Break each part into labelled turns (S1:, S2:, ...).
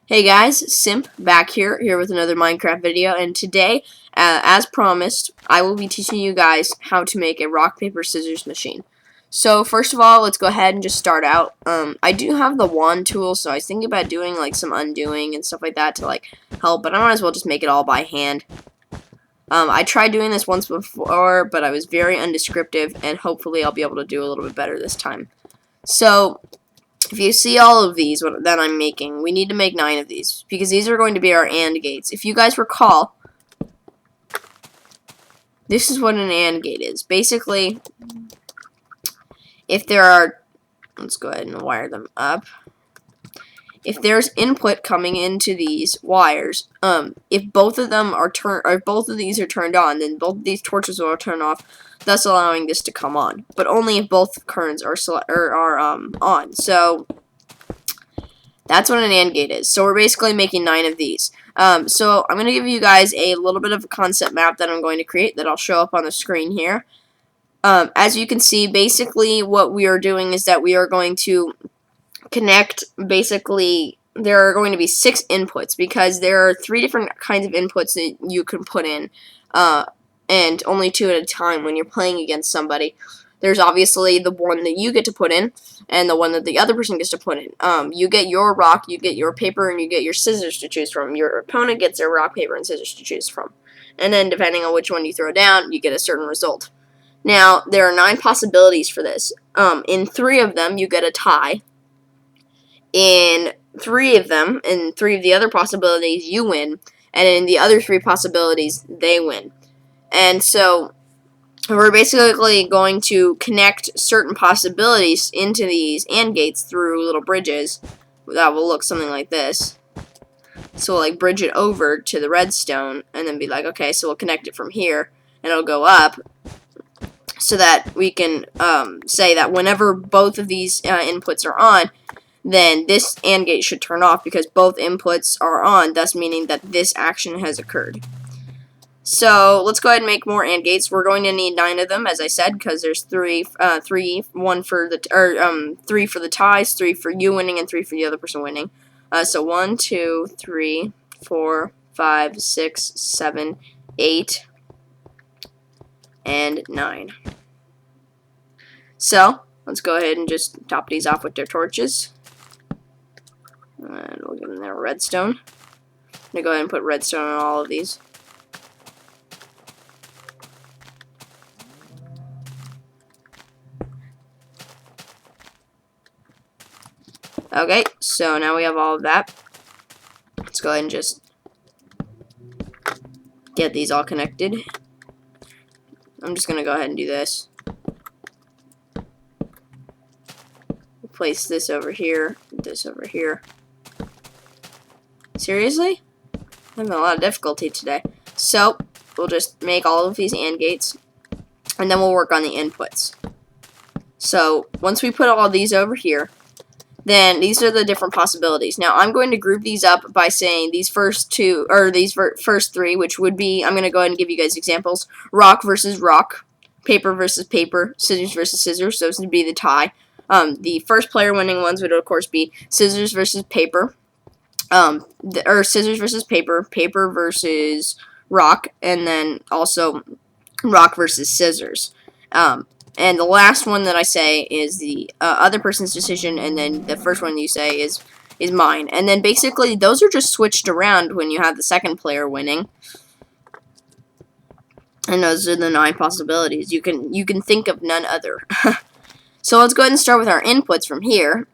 S1: Hey guys, Simp back here with another Minecraft video, and today, as promised, I will be teaching you guys how to make a rock, paper, scissors machine. So first of all, let's go ahead and just start out. I do have the wand tool, so I was thinking about doing like some undoing and stuff like that to like help, but I might as well just make it all by hand. I tried doing this once before, but I was very undescriptive, and hopefully I'll be able to do a little bit better this time. So if you see all of these that I'm making, we need to make 9 of these, because these are going to be our AND gates. If you guys recall, this is what an AND gate is. Basically, if there are, let's go ahead and wire them up. If there's input coming into these wires, if both of them are both of these are turned on, then both of these torches will turn off, thus allowing this to come on. But only if both currents are on. So that's what an AND gate is. So we're basically making 9 of these. So I'm going to give you guys a little bit of a concept map that I'm going to create that I'll show up on the screen here. As you can see, basically what we are doing is that we are going to connect, basically, there are going to be 6 inputs, because there are 3 different kinds of inputs that you can put in, and only 2 at a time when you're playing against somebody. There's obviously the one that you get to put in, and the one that the other person gets to put in. You get your rock, you get your paper, and you get your scissors to choose from. Your opponent gets their rock, paper, and scissors to choose from. And then, depending on which one you throw down, you get a certain result. Now, there are 9 possibilities for this. In 3 of them, you get a tie. In 3 of them, in 3 of the other possibilities, you win. And in the other 3 possibilities, they win. And so we're basically going to connect certain possibilities into these AND gates through little bridges that will look something like this. So we'll like bridge it over to the redstone and then be like, okay, so we'll connect it from here and it'll go up, so that we can say that whenever both of these inputs are on, then this AND gate should turn off because both inputs are on, thus meaning that this action has occurred. So let's go ahead and make more AND gates. We're going to need 9 of them, as I said, because there's 3 for the ties, 3 for you winning, and 3 for the other person winning. So 1, 2, 3, 4, 5, 6, 7, 8, and 9. So let's go ahead and just top these off with their torches. And we'll give them their redstone. I'm going to go ahead and put redstone on all of these. Okay, so now we have all of that. Let's go ahead and just get these all connected. I'm just going to go ahead and do this. Place this over here, this over here. Seriously? I'm having a lot of difficulty today. So, we'll just make all of these AND gates, and then we'll work on the inputs. So, once we put all these over here, then these are the different possibilities. Now, I'm going to group these up by saying these first 2, or these first 3, which would be, I'm going to go ahead and give you guys examples. Rock versus rock, paper versus paper, scissors versus scissors, so this would be the tie. The first player winning ones would, of course, be scissors versus paper, or scissors versus paper, paper versus rock, and then also rock versus scissors. And the last one that I say is the other person's decision, and then the first one you say is mine. And then basically those are just switched around when you have the second player winning. And those are the 9 possibilities. You can think of none other. So let's go ahead and start with our inputs from here.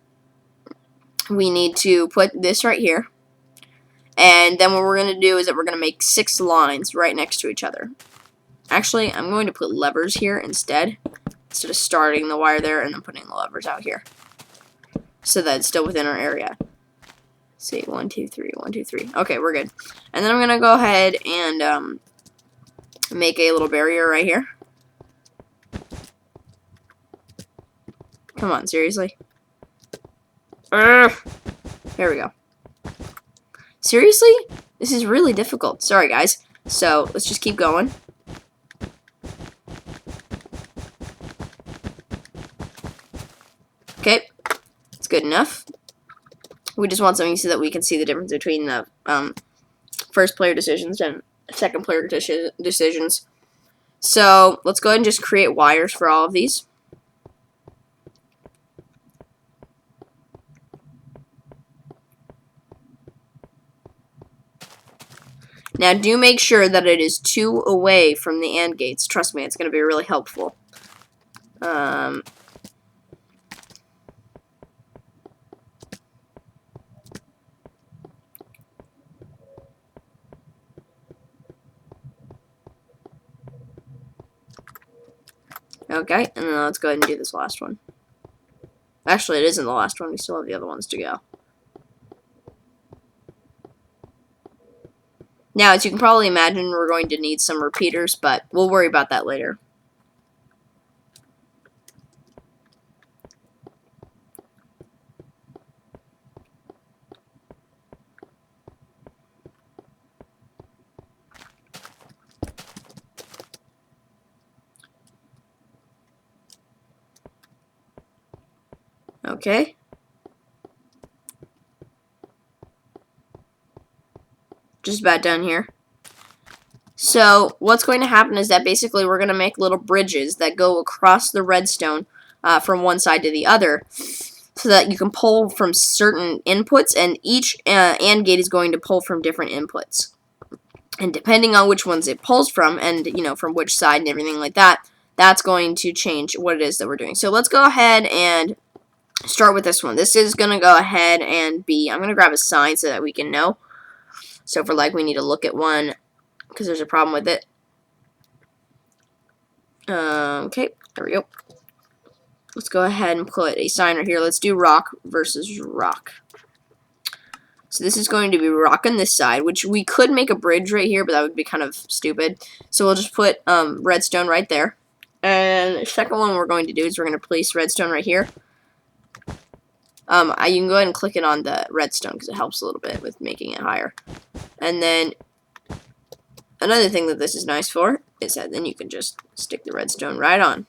S1: We need to put this right here. And then what we're going to do is that we're going to make 6 lines right next to each other. Actually, I'm going to put levers here instead of starting the wire there and then putting the levers out here, so that it's still within our area. Let's see, 1, 2, 3, 1, 2, 3. Okay, we're good. And then I'm going to go ahead and make a little barrier right here. Come on, seriously? There we go. Seriously? This is really difficult. Sorry, guys. So, let's just keep going. Okay. It's good enough. We just want something so that we can see the difference between the first player decisions and second player decisions. So let's go ahead and just create wires for all of these. Now do make sure that it is 2 away from the AND gates. Trust me, it's going to be really helpful. Okay, and then let's go ahead and do this last one. Actually, it isn't the last one. We still have the other ones to go. Now, as you can probably imagine, we're going to need some repeaters, but we'll worry about that later. Okay. Just about done here. So what's going to happen is that basically we're going to make little bridges that go across the redstone from one side to the other, so that you can pull from certain inputs, and each AND gate is going to pull from different inputs. And depending on which ones it pulls from, and from which side and everything like that, that's going to change what it is that we're doing. So let's go ahead and start with this one. This is going to go ahead and be, I'm going to grab a sign so that we can know. So for we need to look at one because there's a problem with it. Okay, there we go. Let's go ahead and put a sign right here. Let's do rock versus rock. So this is going to be rock on this side, which we could make a bridge right here, but that would be kind of stupid. So we'll just put redstone right there. And the second one we're going to do is we're going to place redstone right here. You can go ahead and click it on the redstone because it helps a little bit with making it higher. And then another thing that this is nice for is that then you can just stick the redstone right on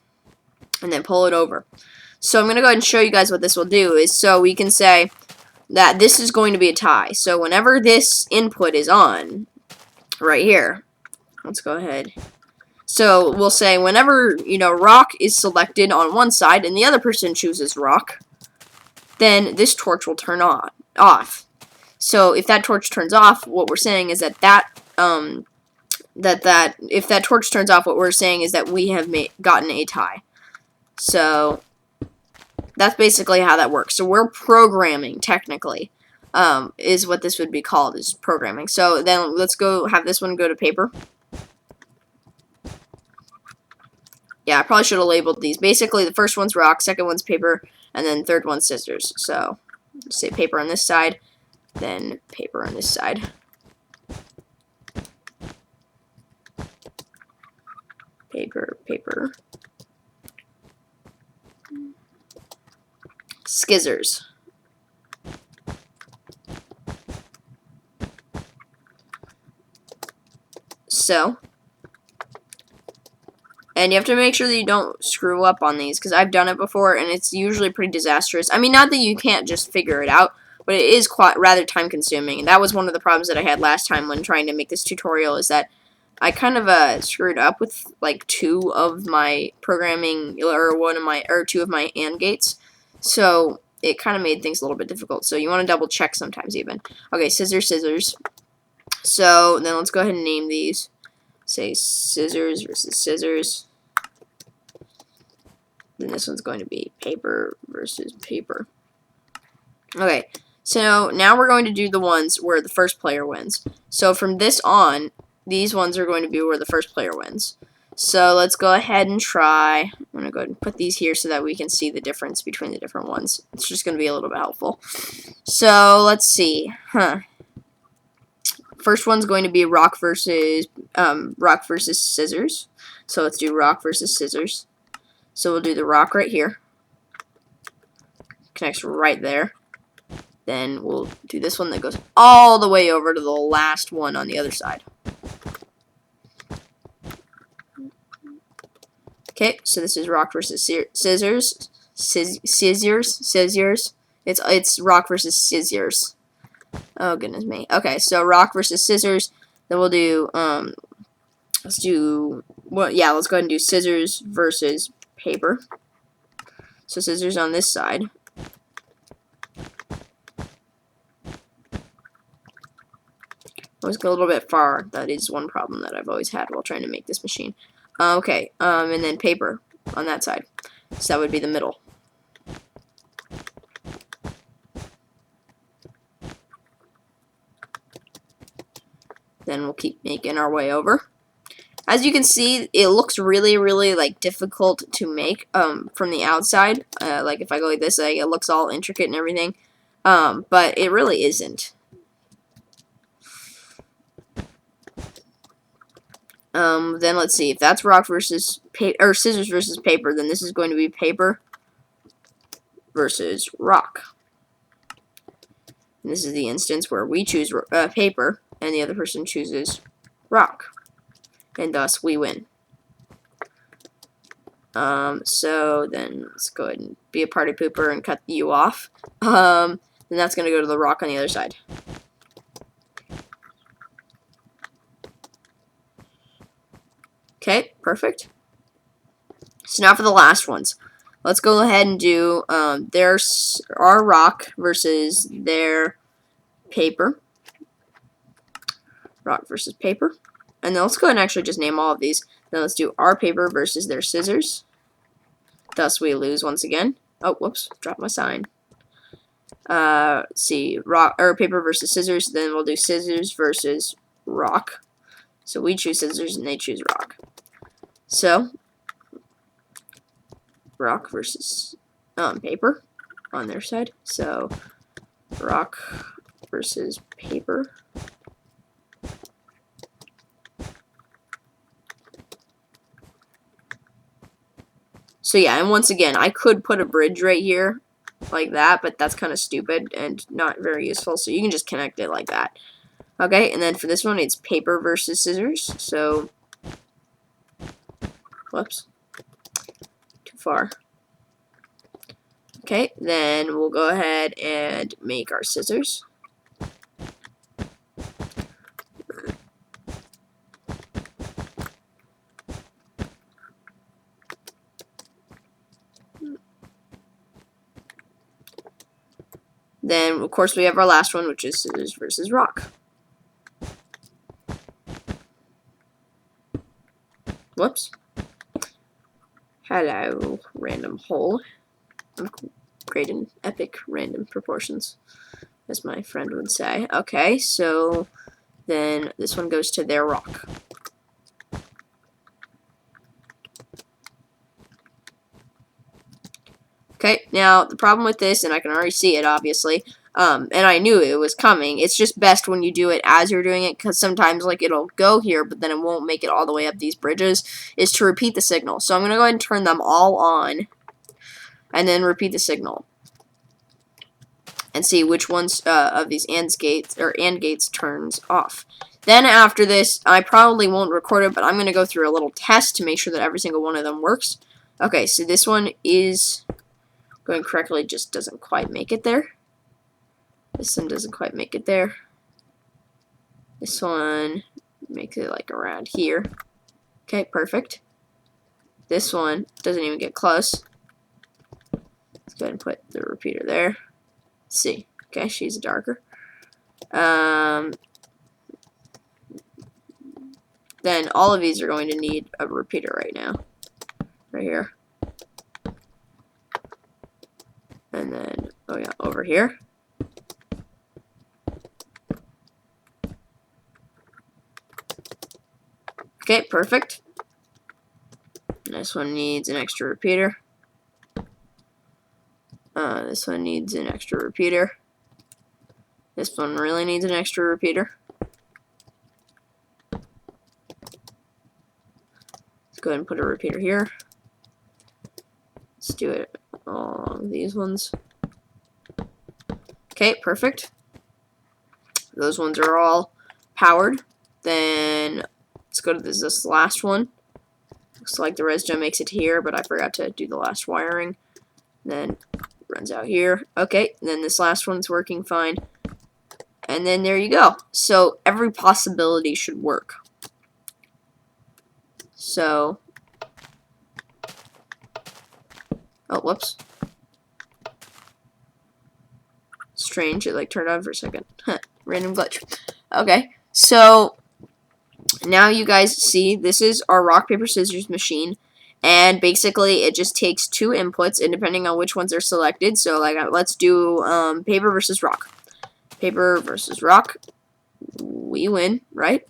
S1: and then pull it over. So I'm going to go ahead and show you guys what this will do. Is so we can say that this is going to be a tie. So whenever this input is on, right here, let's go ahead. So we'll say whenever, rock is selected on one side and the other person chooses rock, then this torch will turn off. So if that torch turns off, what we're saying is that if that torch turns off, what we're saying is that we have gotten a tie. So that's basically how that works. So we're programming, technically, is what this would be called, is programming. So then let's go have this one go to paper. Yeah, I probably should have labeled these. Basically, the first one's rock, second one's paper, and then third one's scissors. So say paper on this side, then paper on this side. Paper, paper. Scissors. So, and you have to make sure that you don't screw up on these, because I've done it before, and it's usually pretty disastrous. I mean, not that you can't just figure it out, but it is quite rather time-consuming, and that was one of the problems that I had last time when trying to make this tutorial, is that I kind of screwed up with, like, 2 of my programming, or 2 of my AND gates, so it kind of made things a little bit difficult, so you want to double-check sometimes, even. Okay, scissors, scissors. So, then let's go ahead and name these. Say scissors versus scissors. Then this one's going to be paper versus paper. Okay, so now we're going to do the ones where the first player wins. So from this on, these ones are going to be where the first player wins. So let's go ahead and try. I'm going to go ahead and put these here so that we can see the difference between the different ones. It's just going to be a little bit helpful. So let's see. First one's going to be rock versus scissors. So let's do rock versus scissors. So we'll do the rock right here. Connects right there. Then we'll do this one that goes all the way over to the last one on the other side. Okay, so this is rock versus scissors. Scissors. It's rock versus scissors. Oh goodness me. Okay, so rock versus scissors. Then we'll do let's do let's go ahead and do scissors versus paper. So scissors on this side. Always go a little bit far. That is one problem that I've always had while trying to make this machine. Okay, and then paper on that side. So that would be the middle. Then we'll keep making our way over. As you can see, it looks really, really like difficult to make from the outside. Like if I go like this, like, it looks all intricate and everything, but it really isn't. Then let's see if that's rock versus paper or scissors versus paper. Then this is going to be paper versus rock. And this is the instance where we choose paper and the other person chooses rock, and thus we win. So then let's go ahead and be a party pooper and cut you off. Then that's going to go to the rock on the other side. Okay, perfect. So now for the last ones. Let's go ahead and do there's our rock versus their paper. Rock versus paper. And then let's go ahead and actually just name all of these. Then let's do our paper versus their scissors. Thus we lose once again. Oh, whoops, dropped my sign. Let's see, rock or paper versus scissors. Then we'll do scissors versus rock. So we choose scissors and they choose rock. So rock versus paper on their side. So rock versus paper. So yeah, and once again, I could put a bridge right here like that, but that's kind of stupid and not very useful. So you can just connect it like that. Okay, and then for this one, it's paper versus scissors. So, whoops, too far. Okay, then we'll go ahead and make our scissors. Then, of course, we have our last one, which is scissors versus rock. Whoops. Hello, random hole. I'm great in epic random proportions, as my friend would say. Okay, so then this one goes to their rock. Okay, now the problem with this, and I can already see it obviously, and I knew it was coming, it's just best when you do it as you're doing it, because sometimes like it'll go here, but then it won't make it all the way up these bridges, is to repeat the signal. So I'm going to go ahead and turn them all on, and then repeat the signal. And see which ones of these AND gates turns off. Then after this, I probably won't record it, but I'm going to go through a little test to make sure that every single one of them works. Okay, so this one is going correctly, just doesn't quite make it there. This one doesn't quite make it there. This one makes it like around here. Okay, perfect. This one doesn't even get close. Let's go ahead and put the repeater there. Let's see. Okay, she's darker. Then all of these are going to need a repeater right now. Right here. And then, oh yeah, over here. Okay, perfect. This one needs an extra repeater. This one needs an extra repeater. This one really needs an extra repeater. Let's go ahead and put a repeater here. Let's do it along these ones. Okay, perfect. Those ones are all powered. Then let's go to this last one. Looks like the redstone makes it here, but I forgot to do the last wiring. Then runs out here. Okay, and then this last one's working fine. And then there you go. So every possibility should work. So, oh, whoops. Strange, it like turned on for a second. Huh, random glitch. Okay, so now you guys see this is our rock, paper, scissors machine. And basically, it just takes 2 inputs, and depending on which ones are selected. So, like, let's do paper versus rock. Paper versus rock. We win, right?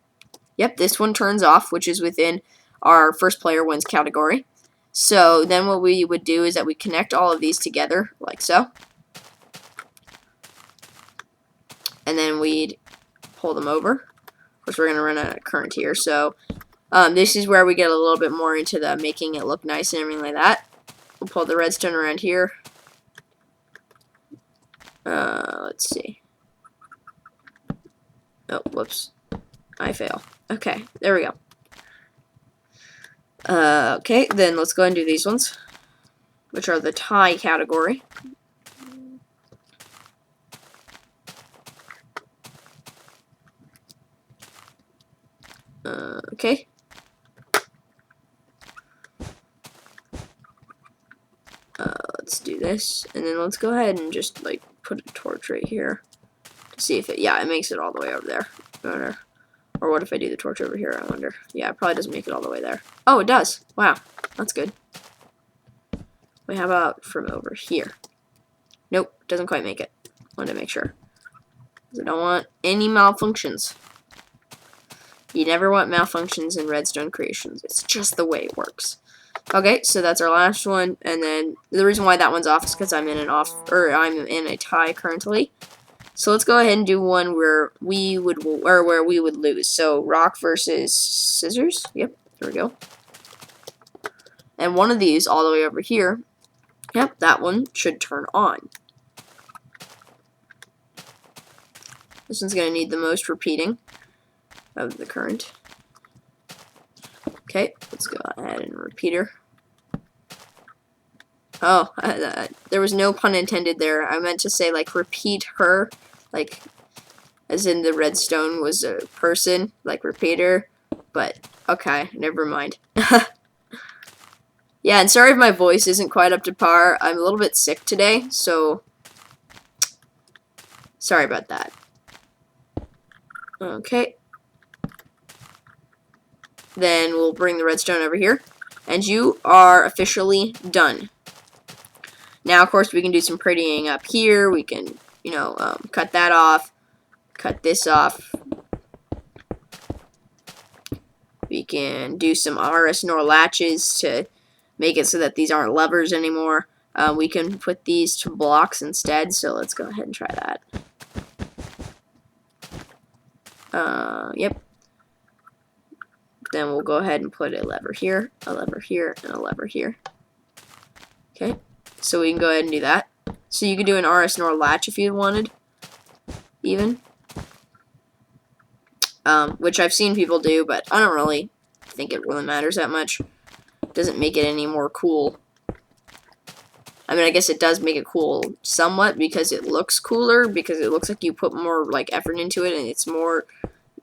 S1: Yep, this one turns off, which is within our first player wins category. So then what we would do is that we connect all of these together, like so. And then we'd pull them over. Of course, we're going to run out of current here. So this is where we get a little bit more into the making it look nice and everything like that. We'll pull the redstone around here. Let's see. Oh, whoops. I fail. Okay, there we go. Okay, then let's go ahead and do these ones, which are the tie category. Okay. Let's do this, and then let's go ahead and just, like, put a torch right here to see if it, yeah, it makes it all the way over there. I wonder. Or what if I do the torch over here, I wonder. Yeah, it probably doesn't make it all the way there. Oh, it does. Wow, that's good. Wait, how about from over here? Nope, doesn't quite make it. Wanted to make sure. I don't want any malfunctions. You never want malfunctions in redstone creations. It's just the way it works. Okay, so that's our last one, and then the reason why that one's off is because I'm in a tie currently. So let's go ahead and do one where we would lose. So rock versus scissors. Yep, there we go. And one of these all the way over here. Yep, that one should turn on. This one's going to need the most repeating of the current. Okay, let's go ahead and repeater. Oh, there was no pun intended there. I meant to say, like, repeat her, like, as in the redstone was a person, like repeater. But, okay, never mind. Yeah, and sorry if my voice isn't quite up to par. I'm a little bit sick today, so sorry about that. Okay. Then we'll bring the redstone over here. And you are officially done. Now, of course, we can do some prettying up here. We can, you know, cut that off. Cut this off. We can do some RS NOR latches to make it so that these aren't levers anymore. We can put these to blocks instead. So let's go ahead and try that. Yep. Then we'll go ahead and put a lever here, and a lever here. Okay, so we can go ahead and do that. So you could do an RS NOR latch if you wanted, even. Which I've seen people do, but I don't really think it really matters that much. It doesn't make it any more cool. I mean, I guess it does make it cool somewhat because it looks cooler, because it looks like you put more, like, effort into it, and it's more,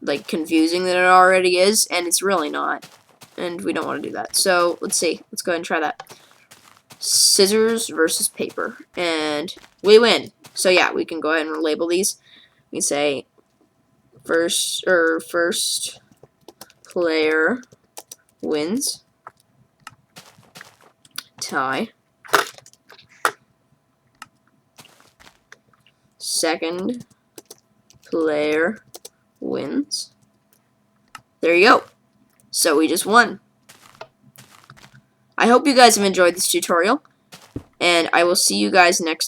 S1: like, confusing than it already is, and it's really not. And we don't want to do that. So, let's see. Let's go ahead and try that. Scissors versus paper. And we win. So, yeah, we can go ahead and label these. We can say first player wins. Tie. Second player wins. There you go. So we just won. I hope you guys have enjoyed this tutorial, and I will see you guys next time.